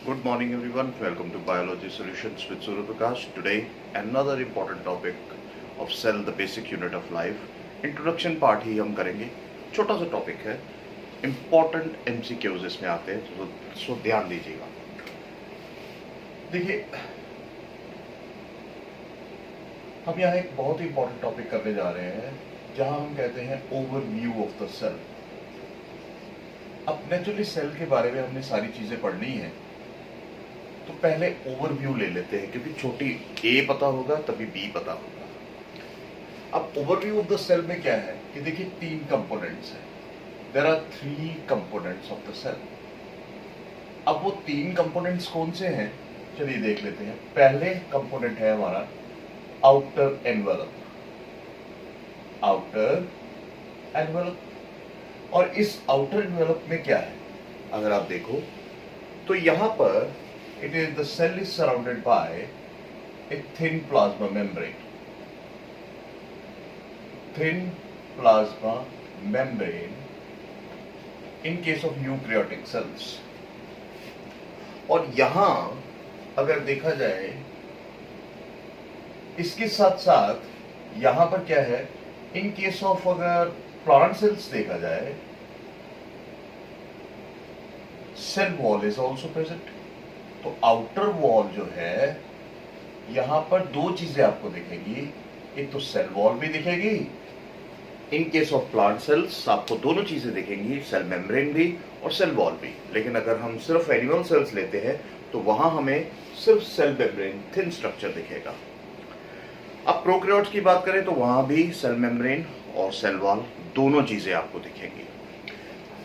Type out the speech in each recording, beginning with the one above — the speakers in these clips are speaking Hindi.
Good morning, everyone. Welcome to Biology Solutions with Surya Prakash. Today, another important topic of cell, the basic unit of life. Introduction part ही हम करेंगे. छोटा सा टॉपिक है, इम्पॉर्टेंट एमसीक्यूज इसमें आते हैं, तो ध्यान दीजिएगा. देखिए, हम यहाँ एक बहुत ही इम्पोर्टेंट टॉपिक करने जा रहे हैं जहाँ हम कहते हैं ओवरव्यू ऑफ द सेल. अब नेचुरली सेल के बारे में हमने सारी चीजें पढ़नी है, तो पहले ओवरव्यू ले लेते हैं, क्योंकि छोटी ए पता होगा तभी बी पता होगा. अब ओवरव्यू ऑफ द सेल में क्या है कि देखिए तीन कंपोनेंट्स हैं. There are 3 components of the cell. अब वो तीन कंपोनेंट्स कौन से हैं, चलिए देख लेते हैं. पहले कंपोनेंट है हमारा आउटर एनवेलप. Outer envelope. और इस आउटर एनवेलप में क्या है, अगर आप देखो तो यहां पर the cell is surrounded by a thin plasma membrane. Thin plasma membrane in case of eukaryotic cells. और यहां अगर देखा जाए, इसके साथ साथ यहां पर क्या है, इन केस ऑफ अगर प्लांट सेल्स देखा जाए, cell wall is also present. तो आउटर वॉल जो है, यहां पर दो चीजें आपको दिखेगी. एक तो सेल वॉल भी दिखेगी, इन केस ऑफ प्लांट सेल्स आपको दोनों चीजें दिखेंगी, सेल मेम्ब्रेन भी और सेल वॉल भी. लेकिन अगर हम सिर्फ एनिमल सेल्स लेते हैं तो वहां हमें सिर्फ सेल मेम्ब्रेन थिन स्ट्रक्चर दिखेगा. अब प्रोकैरियोट्स की बात करें तो वहां भी सेल मेम्ब्रेन और सेल वॉल दोनों चीजें आपको दिखेंगी.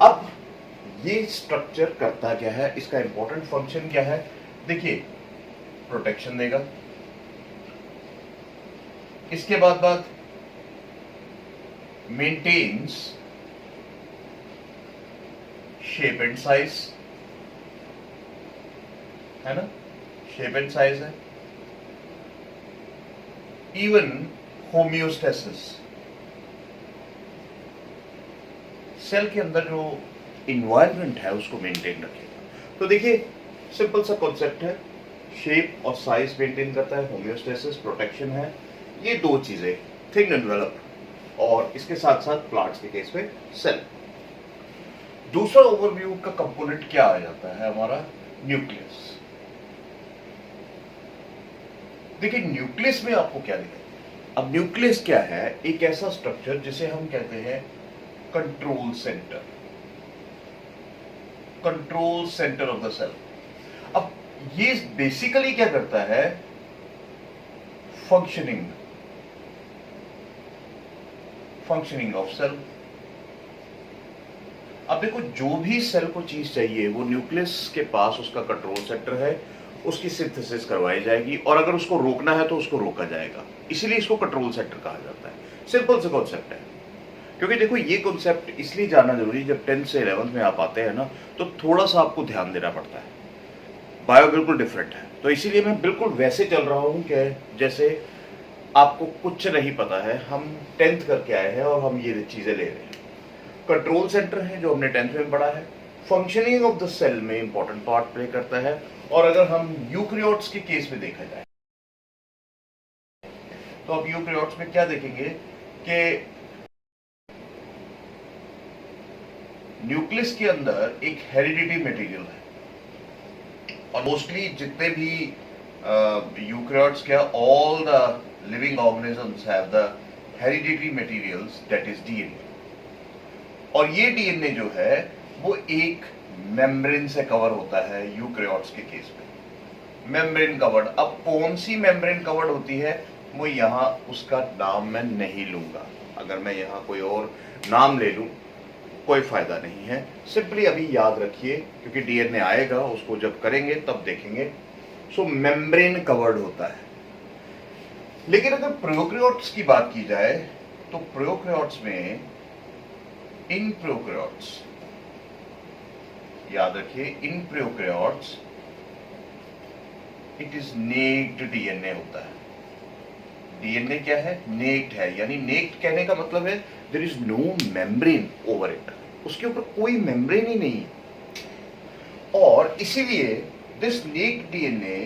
अब ये स्ट्रक्चर करता क्या है, इसका इंपॉर्टेंट फंक्शन क्या है. देखिए, प्रोटेक्शन देगा. इसके बाद मेंटेन्स शेप एंड साइज, है ना. शेप एंड साइज है. इवन होम्योस्टेसिस, सेल के अंदर जो इन्वायरमेंट है उसको मेंटेन रखेगा. तो देखिए, सिंपल सा कॉन्सेप्ट है, शेप और साइज मेंटेन करता है, होम्योस्टेसिस, प्रोटेक्शन है. ये दो चीजें, थिन एनवेलप और इसके साथ साथ प्लांट्स के केस में सेल. दूसरा ओवरव्यू का कंपोनेंट क्या आ जाता है हमारा, न्यूक्लियस. देखिए, न्यूक्लियस में आपको क्या दिखेगा. अब न्यूक्लियस क्या है, एक ऐसा स्ट्रक्चर जिसे हम कहते हैं control centre. Control centre of the cell. अब ये बेसिकली क्या करता है, फंक्शनिंग ऑफ सेल. अब देखो, जो भी सेल को चीज चाहिए वो न्यूक्लियस के पास उसका कंट्रोल सेंटर है, उसकी सिंथेसिस करवाई जाएगी, और अगर उसको रोकना है तो उसको रोका जाएगा. इसीलिए इसको कंट्रोल सेंटर कहा जाता है. सिंपल सा कॉन्सेप्ट है. क्योंकि देखो, ये कॉन्सेप्ट इसलिए जानना जरूरी, जब 10th से 11th में आप आते हैं ना, तो थोड़ा सा आपको ध्यान देना पड़ता है. बायो बिल्कुल डिफरेंट है, तो इसीलिए मैं बिल्कुल वैसे चल रहा हूं कि जैसे आपको कुछ नहीं पता है. हम 10th करके आए हैं और हम ये चीजें ले रहे हैं. कंट्रोल सेंटर है जो हमने 10th में पढ़ा है. फंक्शनिंग ऑफ द सेल में इंपॉर्टेंट पार्ट प्ले करता है. और अगर हम यूकैरियोट्स के केस में देखा जाए, तो अब यूकैरियोट्स में क्या देखेंगे कि न्यूक्लियस के अंदर एक हेरिडिटी मटेरियल है. और मोस्टली जितने भी यूकैरियोट्स क्या, all the living organisms have the heredity materials, that is DNA. और ये डीएनए जो है वो एक मेम्ब्रेन से कवर होता है यूकैरियोट्स के केस में. Membrane covered. अब कौन सी मेम्ब्रेन कवर्ड होती है, वो यहां उसका नाम मैं नहीं लूंगा. अगर मैं यहां कोई और नाम ले लूं कोई फायदा नहीं है. सिंपली अभी याद रखिए, क्योंकि डीएनए आएगा, उसको जब करेंगे तब देखेंगे. सो मेम्ब्रेन कवर्ड होता है. लेकिन अगर प्रोकैरियोट्स की बात की जाए, तो प्रोकैरियोट्स में, इन प्रोकैरियोट्स, याद रखिए, इन prokaryotes it is naked DNA होता है. डीएनए क्या है, नेक्ड है. यानी नेक्ड कहने का मतलब है there is no membrane over it. उसके ऊपर कोई मेम्ब्रेन ही नहीं. और इसीलिए दिस नीक डीएनए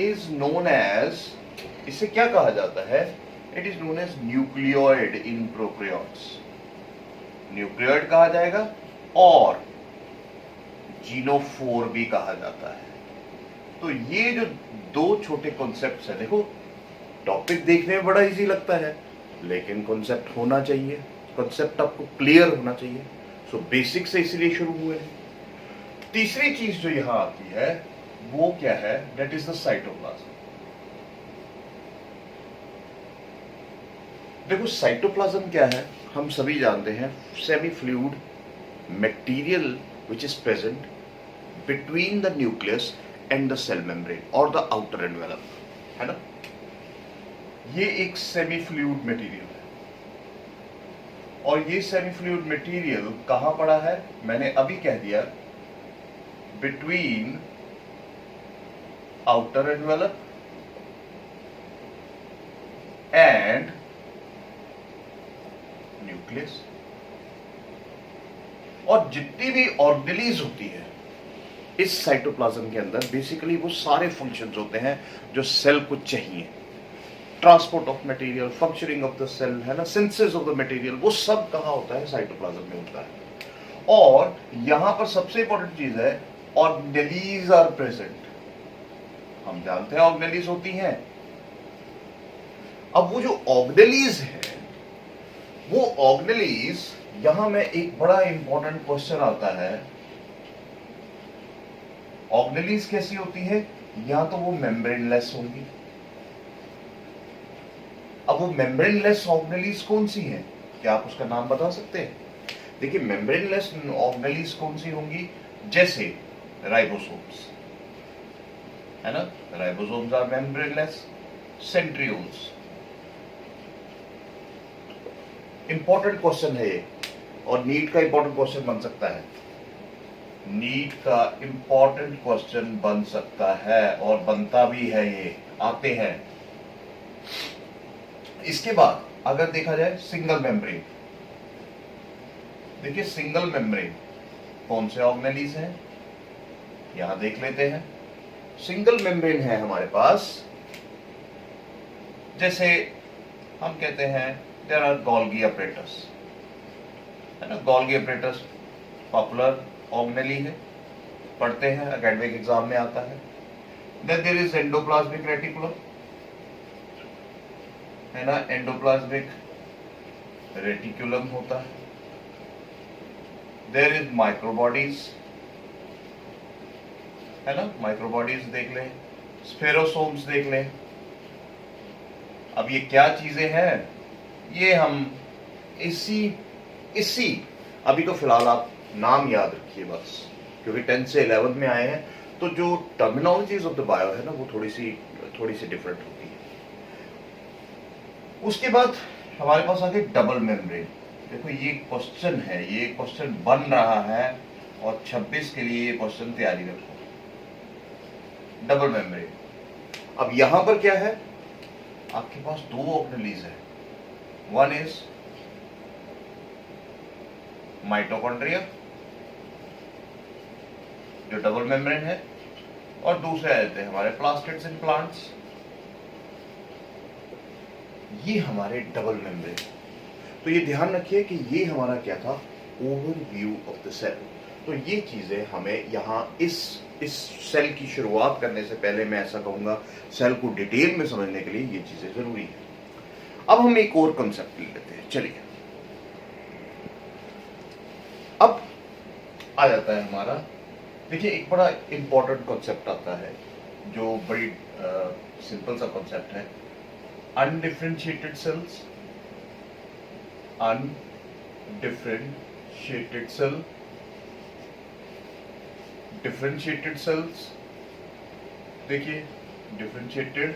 इज नोन एज, इसे क्या कहा जाता है? It is known as nucleoid in prokaryotes, nucleoid कहा जाएगा और जीनोफोर भी कहा जाता है। तो ये जो दो छोटे कॉन्सेप्ट्स है, देखो टॉपिक देखने में बड़ा इजी लगता है लेकिन कॉन्सेप्ट होना चाहिए, कॉन्सेप्ट आपको क्लियर होना चाहिए। सो बेसिक से इसलिए शुरू हुए हैं। तीसरी चीज जो यहां आती है वो क्या है? That is the cytoplasm. देखो साइटोप्लाज्म क्या है, हम सभी जानते हैं, semi fluid material which is present between the nucleus and the cell membrane और द आउटर एनवेलप, है ना? ये एक सेमी फ्लूइड मटेरियल है और ये सेमी फ्लूइड मटेरियल कहां पड़ा है? मैंने अभी कह दिया, between outer envelope and nucleus. और जितनी भी ऑर्गेनेलीज होती है इस साइटोप्लाज्म के अंदर, बेसिकली वो सारे फंक्शंस होते हैं जो सेल को चाहिए। Transport of material, functioning of the cell, है ना, सिंथेसिस ऑफ द मटेरियल, वो सब कहां होता है? साइटोप्लाज्म में होता है। और यहां पर सबसे इंपॉर्टेंट चीज है, ऑर्गेनेलीज आर प्रेजेंट। हम जानते हैं ऑर्गेनेलीज होती हैं। अब वो जो ऑर्गेनेलीज है, वो ऑर्गेनेलीज, यहां में एक बड़ा इंपॉर्टेंट क्वेश्चन आता है, ऑर्गेनेलीज कैसी होती है? या तो वो मेम्ब्रेनलेस होंगी। अब वो मेम्ब्रेनलेस ऑर्गेनेलीज कौन सी हैं? क्या आप उसका नाम बता सकते हैं? देखिए मेम्ब्रेनलेस ऑर्गेनेलीज कौन सी होंगी? जैसे राइबोसोम्स, है ना, ribosomes are membraneless. Centrioles, important question है ये और नीट का इंपॉर्टेंट क्वेश्चन बन सकता है। नीट का इंपॉर्टेंट क्वेश्चन बन सकता है और बनता भी है, ये आते हैं। इसके बाद अगर देखा जाए सिंगल मेम्ब्रेन, देखिए सिंगल मेम्ब्रेन कौन से ऑर्गेनेलीज हैं यहां देख लेते हैं। सिंगल मेम्ब्रेन है हमारे पास, जैसे हम कहते हैं देयर आर गोल्गी अपरेटस, है ना, गोल्गी अपरेटस पॉपुलर ऑर्गेनेली है, पढ़ते हैं, एकेडमिक एग्जाम में आता है। Then there is endoplasmic reticulum, है ना, एंडोप्लाज्मिक रेटिकुलम होता है। देयर इज माइक्रोबॉडीज, है ना, माइक्रोबॉडीज देख लें, स्फेरोसोम्स देख लें। अब ये क्या चीजें हैं? ये हम इसी अभी तो फिलहाल आप नाम याद रखिए बस, क्योंकि 10 से 11 में आए हैं, तो जो टर्मिनोलॉजीज ऑफ द बायो है ना, वो थोड़ी सी डिफरेंट होती है। उसके बाद हमारे पास आ गए डबल मेम्ब्रेन। देखो ये क्वेश्चन है, ये क्वेश्चन बन रहा है और 26 के लिए ये क्वेश्चन तैयारी रखो। डबल मेम्ब्रेन, अब यहां पर क्या है? आपके पास दो ऑर्गेनेलीज है, वन इज माइटोकॉन्ड्रिया जो डबल मेम्ब्रेन है, और दूसरे आ जाते हैं हमारे प्लास्टिड्स इन प्लांट्स, ये हमारे डबल मेम्ब्रेन। तो ये ध्यान रखिए कि ये हमारा क्या था? Overview of the cell. तो ये चीजें हमें यहाँ इस सेल की शुरुआत करने से पहले मैं ऐसा कहूंगा, सेल को डिटेल में समझने के लिए ये चीजें जरूरी है। अब हम एक और कंसेप्ट ले लेते हैं, चलिए। अब आ जाता है हमारा, देखिए एक बड़ा इंपॉर्टेंट कॉन्सेप्ट आता है जो बड़ी सिंपल सा कॉन्सेप्ट है, undifferentiated cells. Undifferentiated cell, differentiated cells, देखिए differentiated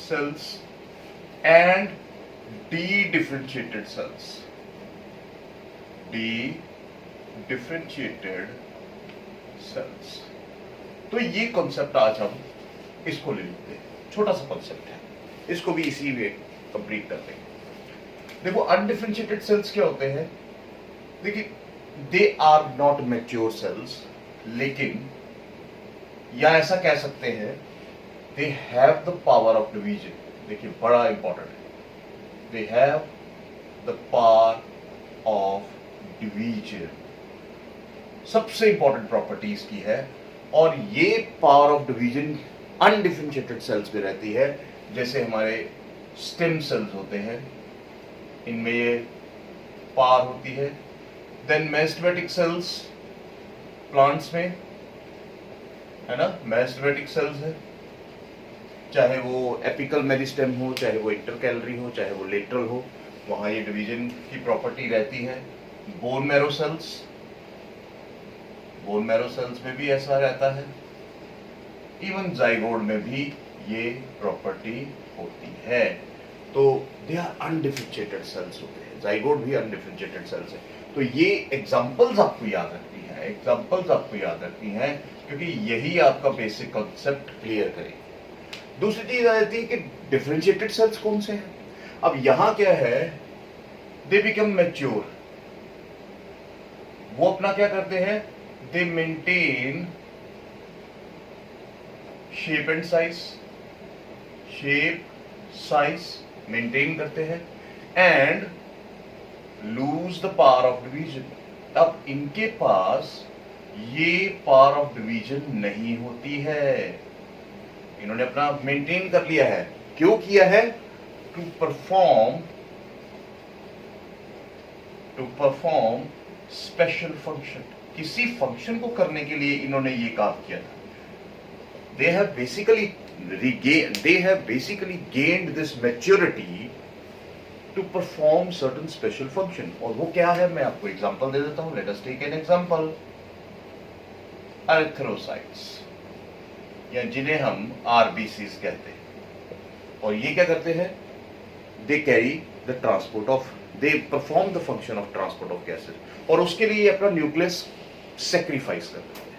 cells and dedifferentiated cells, dedifferentiated cells. तो ये कॉन्सेप्ट आज हम इसको ले लेते हैं, छोटा सा कॉन्सेप्ट है, इसको भी इसी में कंप्लीट करते हैं। देखो अनडिफरेंशिएटेड सेल्स क्या होते हैं? देखिए they are not mature cells, लेकिन या ऐसा कह सकते हैं they have the power of division. देखिए बड़ा इंपॉर्टेंट है, they have the power of division, सबसे इंपॉर्टेंट प्रॉपर्टी इसकी है। और ये power of division undifferentiated cells में रहती है, जैसे हमारे स्टेम सेल्स होते हैं, इनमें ये पावर होती है। देन मेरिस्टेमेटिक सेल्स प्लांट्स में है ना, मेरिस्टेमेटिक सेल्स है, चाहे वो एपिकल मेरिस्टेम हो, चाहे वो इंटरकैलरी हो, चाहे वो लेटरल हो, वहां ये डिवीजन की प्रॉपर्टी रहती है। Bone marrow cells, bone marrow cells में भी ऐसा रहता है। इवन जाइगोट में भी ये प्रॉपर्टी होती है। तो दे आर अनडिफरेंशिएटेड सेल्स होते हैं, जाइगोट भी अनडिफरेंशिएटेड सेल्स है। तो ये एग्जांपल्स आपको याद रखनी है, एग्जांपल्स आपको याद रखनी है, क्योंकि यही आपका बेसिक कॉन्सेप्ट क्लियर करेगी। दूसरी चीज आ जाती है कि डिफरेंशिएटेड सेल्स कौन से हैं। अब यहां क्या है, दे बिकम मैच्योर, वो अपना क्या करते हैं, दे maintain shape and size, shape size maintain करते हैं, and lose the power of division. अब इनके पास ये पावर ऑफ डिवीजन नहीं होती है, इन्होंने अपना मेंटेन कर लिया है। क्यों किया है, टू परफॉर्म स्पेशल फंक्शन, किसी फंक्शन को करने के लिए इन्होंने ये काम किया था। they have basically gained this maturity to perform certain special function। और वो क्या है, मैं आपको एग्जांपल दे देता हूं। let us take an example, erythrocytes, या जिन्हें हम RBCs कहते हैं। और ये क्या करते हैं, they carry the transport of, they perform the function of transport of gases, और उसके लिए अपना न्यूक्लियस सेक्रीफाइस करते हैं,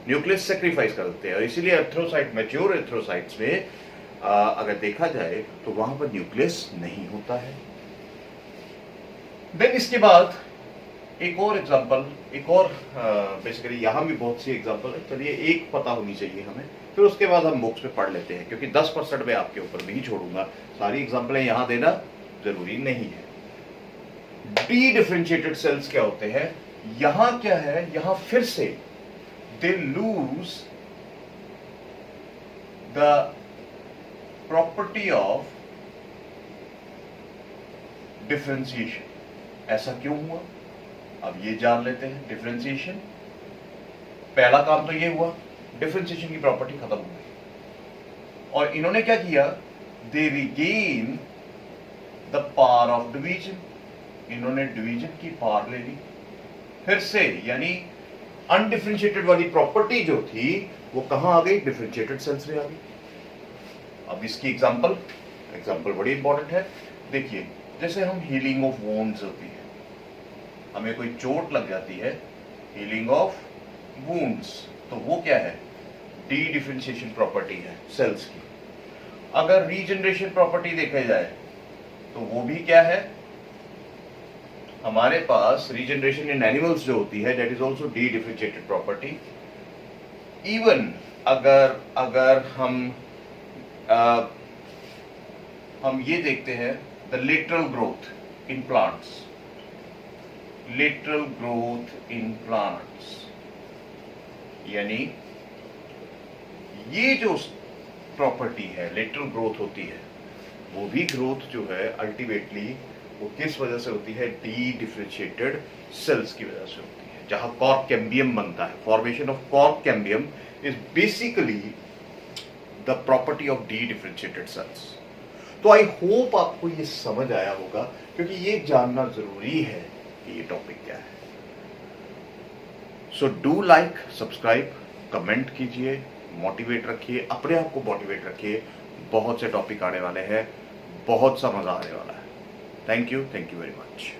न्यूक्लियस सेक्रीफाइस कर देते हैं। और इसीलिए एरिथ्रोसाइट, मैच्योर एरिथ्रोसाइट्स में अगर देखा जाए तो वहां पर न्यूक्लियस नहीं होता है। देन इसके बाद एक और एग्जांपल, एक और बेसिकली यहां भी बहुत सी एग्जांपल है, चलिए एक पता होनी चाहिए हमें, फिर उसके बाद हम बुक्स पे पढ़ लेते हैं, क्योंकि 10% में आपके ऊपर नहीं छोड़ूंगा, सारी एग्जांपलें यहां देना जरूरी नहीं है। डी डिफरेंशिएटेड सेल्स क्या होते हैं, यहां क्या है, यहां फिर से they lose the property of differentiation। ऐसा क्यों हुआ, अब ये जान लेते हैं। डिफरेंशिएशन, पहला काम तो ये हुआ, डिफरेंशिएशन की प्रॉपर्टी खत्म हो गई, और इन्होंने क्या किया, they regain the power of division, इन्होंने डिवीजन की पावर ले ली फिर से, यानी अनडिफरेंशिएटेड वाली प्रॉपर्टी जो थी वो कहां आ गई, डिफरेंशिएटेड सेल्स में आ गई। अब इसकी एग्जांपल बड़ी इंपॉर्टेंट है। देखिए जैसे हम हीलिंग ऑफ वुंड्स होती है, हमें कोई चोट लग जाती है, हीलिंग ऑफ वुंड्स, तो वो क्या है, डी डिफरेंशिएशन प्रॉपर्टी है सेल्स की। अगर रीजनरेशन प्रॉपर्टी देखा जाए तो वो भी क्या है, हमारे पास रीजनरेशन इन एनिमल्स जो होती है, that is also D differentiated property. Even अगर हम ये देखते हैं, the lateral growth in plants, lateral growth in plants, यानी ये जो प्रॉपर्टी है, लेटरल ग्रोथ होती है, वो भी ग्रोथ जो है अल्टीमेटली वो किस वजह से होती है, डी डिफरेंशिएटेड सेल्स की वजह से होती है, जहां कॉर्क कैम्बियम बनता है। Formation of cork cambium is basically the property of D differentiated cells. तो आई होप आपको ये समझ आया होगा, क्योंकि ये जानना जरूरी है कि ये टॉपिक क्या है। So do like, subscribe, comment कीजिए, मोटिवेट रखिए, अपने आप को मोटिवेट रखिए। बहुत से टॉपिक आने वाले हैं, बहुत सा मजा आने वाला है। Thank you very much.